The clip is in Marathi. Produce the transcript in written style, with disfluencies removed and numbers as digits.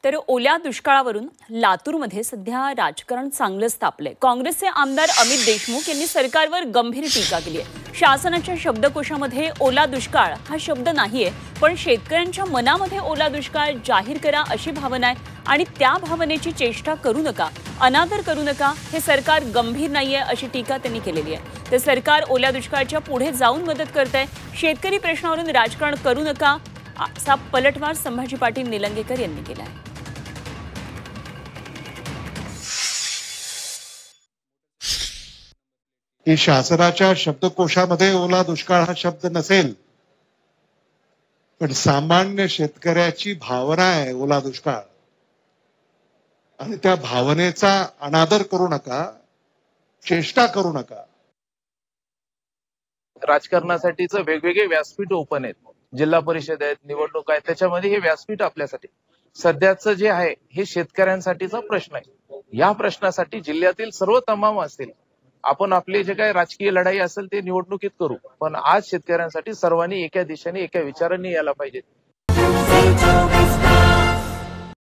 तर ओल्या दुष्काळावरून लातूरमध्ये सध्या राजकारण चांगलंच तापलंय। काँग्रेसचे आमदार अमित देशमुख यांनी सरकारवर गंभीर टीका केली आहे। शासनाच्या शब्दकोशामध्ये ओला दुष्काळ हा शब्द नाहीये, पण शेतकऱ्यांच्या मनामध्ये ओला दुष्काळ जाहीर करा अशी भावना आहे आणि त्या भावनेची चेष्टा करू नका, अनादर करू नका, हे सरकार गंभीर नाहीये अशी टीका त्यांनी केलेली आहे। ते सरकार ओल्या दुष्काळाच्या पुढे जाऊन मदत करतंय, शेतकरी प्रश्नावरून राजकारण करू नका असा पलटवार संभाजी पाटील निलंगेकर यांनी केला आहे। की शासनाच्या शब्दकोशामध्ये ओला दुष्काळ हा शब्द नसेल, पण सामान्य शेतकऱ्याची भावना आहे ओला दुष्काळ, आणि त्या भावनेचा अनादर करू नका, चेष्टा करू नका। राजकारणासाठीच वेगवेगळे व्यासपीठ ओपन आहेत, जिल्हा परिषद आहेत, निवडणूक आहेत, त्याच्यामध्ये हे व्यासपीठ आपल्यासाठी सध्याचं जे आहे हे शेतकऱ्यांसाठीचा प्रश्न आहे। या प्रश्नासाठी जिल्ह्यातील सर्व तमाम असतील, आपण आपले जे काही राजकीय लढाई असेल ते निवडणुकीत करू, पण आज शेतकऱ्यांसाठी सर्वांनी एका दिशेने एका विचारांनी यायला पाहिजे।